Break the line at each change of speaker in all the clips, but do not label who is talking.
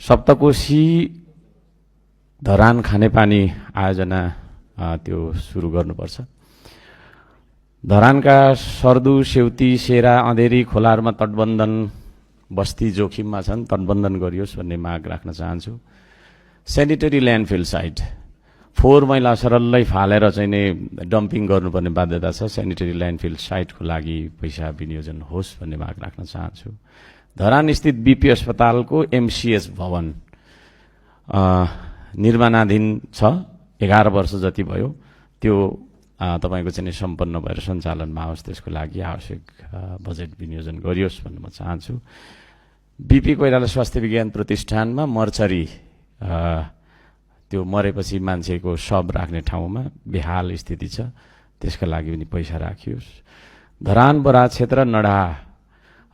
सप्तकोशी धरान खानेपानी आयोजना त्यो सुरु गर्नुपर्छ। धरानका सर्दु, सेउती, सेरा, अँधेरी खोलाहरूमा तटबन्धन बस्ती जोखिममा छन्, तटबन्धन गरियोस् भन्ने माग राख्न चाहन्छु। सेनिटरी ल्यान्डफिल साइट फोहोर मैला सरल्लै फालेर चाहिँ नै डम्पिङ गर्नुपर्ने बाध्यता छ। सेनिटरी ल्यान्डफिल साइटको लागि पैसा विनियोजन होस् भन्ने माग राख्न चाहन्छु। धरान स्थित बीपी अस्पतालको एमसीएच भवन निर्माणाधीन छ, 11 वर्ष जति भयो। त्यो तपाईको चाहिँ सम्पन्न भएर सञ्चालनमा आओस्, त्यसको लागि आवश्यक बजेट विनियोजन गरियोस् भन्न म चाहन्छु। बीपी कोइराला स्वास्थ्य विज्ञान प्रतिष्ठानमा मर्चरी त्यो मरेपछि मान्छेको शव राख्ने ठाउँमा बेहाल स्थिति छ, त्यसका लागि पनि पैसा राखियोस्। धरान बराज क्षेत्र नडा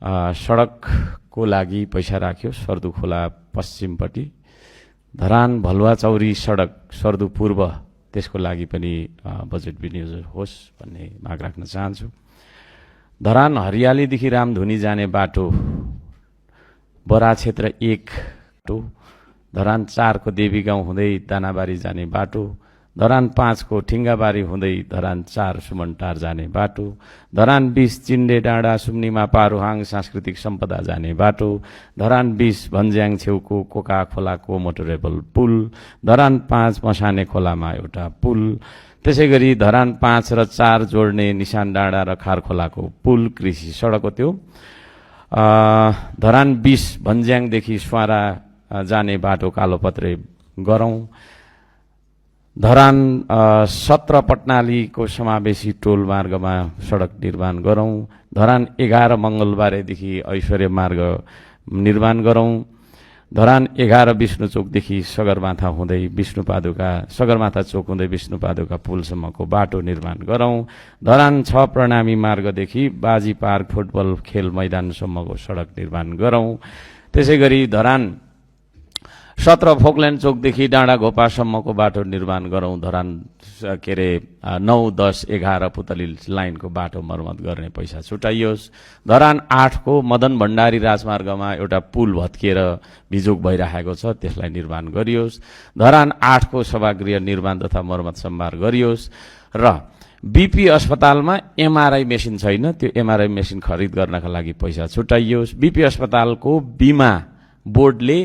सडकको लागि पैसा राखियोस्, सर्दु खोला पश्चिमपट्टि। धरान भलुवा चौरी सडक सर्दु पूर्व, त्यसको लागि पनि बजेट विनियोजन होस् भन्ने माग राख्न चाहन्छु। धरान हरियालीदेखि रामधुनी जाने बाटो बराज क्षेत्र 1 धरान 4 को देवी गाउँ हुँदै दानाबारी जाने बाटो, धरान 5 को ठिङ्गाबारी हुँदै धरान 4 सुमनटार जाने बाटो, धरान 20 चिन्डे डाँडा सुम्निमा पारुहाङ सांस्कृतिक सम्पदा जाने बाटो, धरान 20 भन्ज्याङ छेउको कोका खोलाको मोटरेबल पुल, धरान 5 मसाने खोलामा एउटा पुल, त्यसै गरी धरान 5 र 4 जोड्ने निशान डाँडा र खार खोलाको पुल कृषि सडक हो त्यो। धरान 20 भन्ज्याङदेखि स्वारा जाने बाटो कालोपत्रे गरौँ। धरान 17 पटनालीको समावेशी टोल मार्गमा सडक निर्माण गरौँ। धरान 11 मङ्गलबारेदेखि ऐश्वर्य मार्ग निर्माण गरौँ। धरान 11 विष्णुचोकदेखि सगरमाथा हुँदै विष्णुपादुका सगरमाथा चोक हुँदै विष्णुपादुका पुलसम्मको बाटो निर्माण गरौँ। धरान 6 प्रणामी मार्गदेखि बाजी पार्क फुटबल खेल मैदानसम्मको सडक निर्माण गरौँ। त्यसै गरी धरान 17 फोकल्यान्ड चोकदेखि डाँडा घोपासम्मको बाटो निर्माण गरौँ। धरान 9, 10, 11 पुतली लाइनको बाटो मर्मत गर्ने पैसा छुटाइयोस्। धरान 8 को मदन भण्डारी राजमार्गमा एउटा पुल भत्किएर बिजोग भइरहेको छ, त्यसलाई निर्माण गरियोस्। धरान 8 को सभागृह निर्माण तथा मर्मत सम्भार गरियोस्। र बीपी अस्पतालमा एमआरआई मेसिन छैन, त्यो एमआरआई मेसिन खरिद गर्नका लागि पैसा छुटाइयोस्। बीपी अस्पतालको बिमा बोर्डले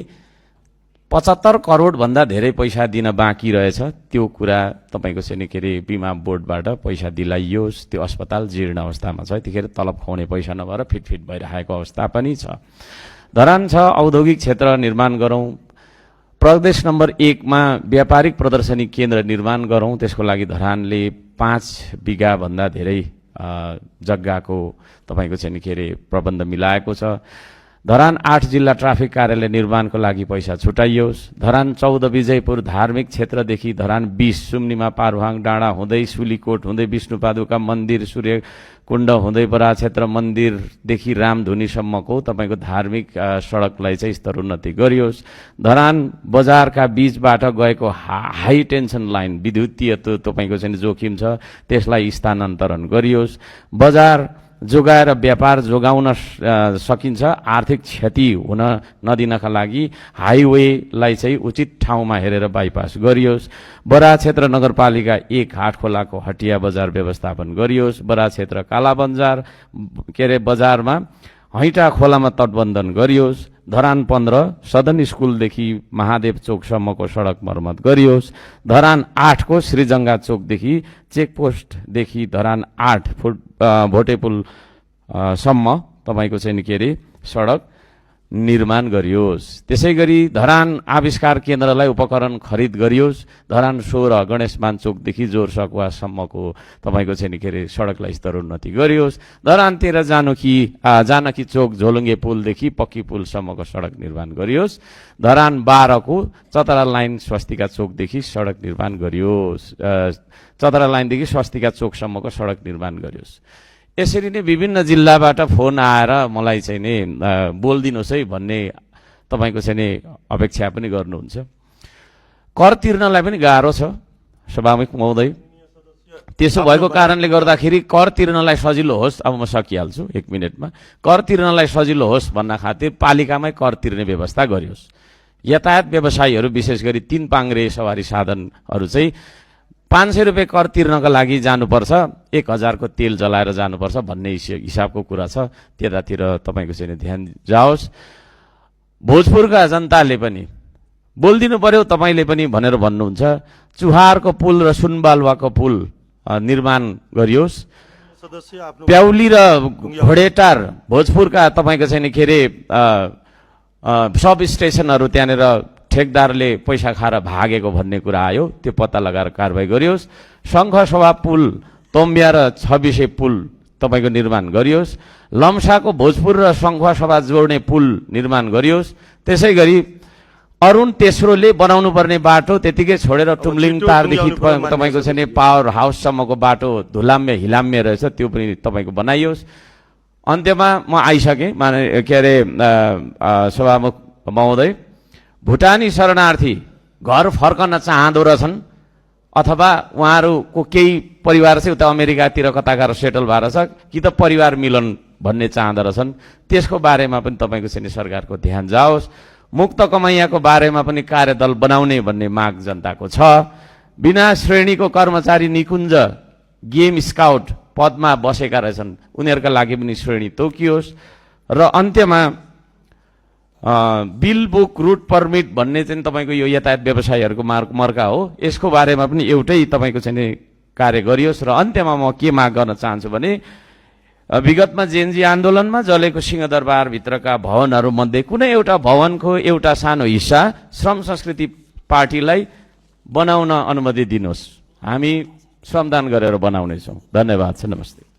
75 करोड भन्दा धेरै पैसा दिन बाँकी रहेछ, त्यो कुरा तपाईको चाहिँ बिमा बोर्डबाट पैसा दिलाइयोस्। त्यो अस्पताल जीर्ण अवस्थामा छ, यतिखेर तलब खुवाउने पैसा नभएर फिटफिट भइरहेको अवस्था पनि छ। धरान 6 औद्योगिक क्षेत्र निर्माण गरौँ। प्रदेश नम्बर 1 मा व्यापारिक प्रदर्शनी केन्द्र निर्माण गरौँ। त्यसको लागि धरानले 5 बिघा भन्दा धेरै जग्गाको तपाईको चाहिँ प्रबन्ध मिलाएको छ। धरान 8 जिल्ला ट्राफिक कार्यालय निर्माणको लागि पैसा छुटाइयोस्। धरान 14 विजयपुर धार्मिक क्षेत्रदेखि धरान 20 सुम्निमा पारुहाङ डाँडा हुँदै सुलीकोट हुँदै विष्णुपादुका मन्दिर सूर्यकुण्ड हुँदै बराज क्षेत्र मन्दिरदेखि रामधुनीसम्मको तपाईको धार्मिक सडकलाई चाहिँ स्तरोन्नति गरियोस्। धरान बजारका बीचबाट गएको हाई टेन्सन लाइन विद्युतीय तपाईको चाहिँ जोखिम छ, त्यसलाई स्थानान्तरण गरियोस्। बजार जोगाएर व्यापार जोगाउन सकिन्छ, आर्थिक क्षति हुन नदिनका लागि हाइवेलाई चाहिँ उचित ठाउँमा हेरेर बाइपास गरियोस्। बराज क्षेत्र नगरपालिका 1 हाटखोलाको हटिया बजार व्यवस्थापन गरियोस्। बराज क्षेत्र काला बजार बजारमा हैटा खोलामा तटबन्धन गरियोस्। धरान 15 सदन स्कुलदेखि महादेव चोकसम्मको सडक मर्मत गरियोस्। धरान 8 को श्रीजङ्गा चोकदेखि चेकपोस्टदेखि धरान 8 भोटेपुल सम्म तपाईको चाहिँ सडक निर्माण गरियोस्। त्यसै गरी धरान आविष्कार केन्द्रलाई उपकरण खरिद गरियोस्। धरान 16 गणेशमान चोकदेखि जोर सकुवासम्मको तपाईको चाहिँ सडकलाई स्तरोन्नति गरियोस्। धरान 13 जानकी चोक झोलुङ्गे पुलदेखि पक्की पुलसम्मको सडक निर्माण गरियोस्। धरान 12 को चतरा लाइन स्वस्तिका चोकदेखि सडक निर्माण गरियोस्। चतरा लाइनदेखि स्वस्तिका चोकसम्मको सडक निर्माण गरियोस्। यसरी नै विभिन्न जिल्लाबाट फोन आएर मलाई चाहिँ नि बोल्दिनुहोस् है भन्ने तपाईको चाहिँ नि अपेक्षा पनि गर्नुहुन्छ। कर तिर्नलाई पनि गाह्रो छ सभामुख महोदय, त्यसो भएको कारणले गर्दाखेरि कर तिर्नलाई सजिलो होस्, अब म सकिहाल्छु 1 मिनेटमा, कर तिर्नलाई सजिलो होस् भन्न खातिर पालिकामै कर तिर्ने व्यवस्था गरियोस्। यातायात व्यवसायीहरू विशेष गरी 3 पाङ्ग्रे सवारी साधनहरू चाहिँ 500 रुपियाँ कर तिर्नका लागि जानुपर्छ, 1000 को तेल जलाएर जानुपर्छ भन्ने हिसाबको कुरा छ। त्यतातिर तपाईँको चाहिँ ध्यान जाओस्। भोजपुरका जनताले पनि बोलिदिनु पर्यो, तपाईँले पनि भनेर भन्नुहुन्छ। चुहारको पुल र सुनबालुवाको पुल निर्माण गरियोस्। प्याउली र घोडेटार भोजपुरका तपाईँको चाहिँ के अरे सब स्टेसनहरू त्यहाँनिर ठेकदारले पैसा खाएर भागेको भन्ने कुरा आयो, त्यो पत्ता लगाएर कारबाही गरियोस्। शङ्खसभा पुल, तोम्बिया र 26 पुल तपाईँको निर्माण गरियोस्। लम्साको भोजपुर र शङ्खसभा जोड्ने पुल निर्माण गरियोस्। त्यसै गरी अरुण तेस्रोले बनाउनु पर्ने बाटो त्यतिकै छोडेर टुम्लिङ तारदेखि तपाईँको चाहिँ पावर हाउससम्मको बाटो धुलाम्य हिलाम्य रहेछ, त्यो पनि तपाईँको बनाइयोस्। अन्त्यमा म आइसकेँ, माने के अरे सभामुख महोदय, भुटानी शरणार्थी घर फर्कन चाहँदो रहेछन् अथवा उहाँहरूको केही परिवार चाहिँ उता अमेरिकातिर कता गएर सेटल भएर छ कि त परिवार मिलन भन्ने चाहँदो रहेछन्, त्यसको बारेमा पनि तपाईँको चाहिँ सरकारको ध्यान जाओस्। मुक्त कमैयाको बारेमा पनि कार्यदल बनाउने भन्ने माग जनताको छ। बिना श्रेणीको कर्मचारी निकुञ्ज गेम स्काउट पदमा बसेका रहेछन्, उनीहरूका लागि पनि श्रेणी तोकियोस्। र अन्त्यमा बिल बुक रुट पर्मिट भन्ने चाहिँ तपाईँको यो यातायात व्यवसायीहरूको मर्का हो, यसको बारेमा पनि एउटै तपाईँको चाहिँ कार्य गरियोस्। र अन्त्यमा म के माग गर्न चाहन्छु भने विगतमा जेएनजी आन्दोलनमा जलेको सिंहदरबारभित्रका भवनहरूमध्ये कुनै एउटा भवनको एउटा सानो हिस्सा श्रम संस्कृति पार्टीलाई बनाउन अनुमति दिनुहोस्, हामी श्रमदान गरेर बनाउनेछौँ। धन्यवाद छ, नमस्ते।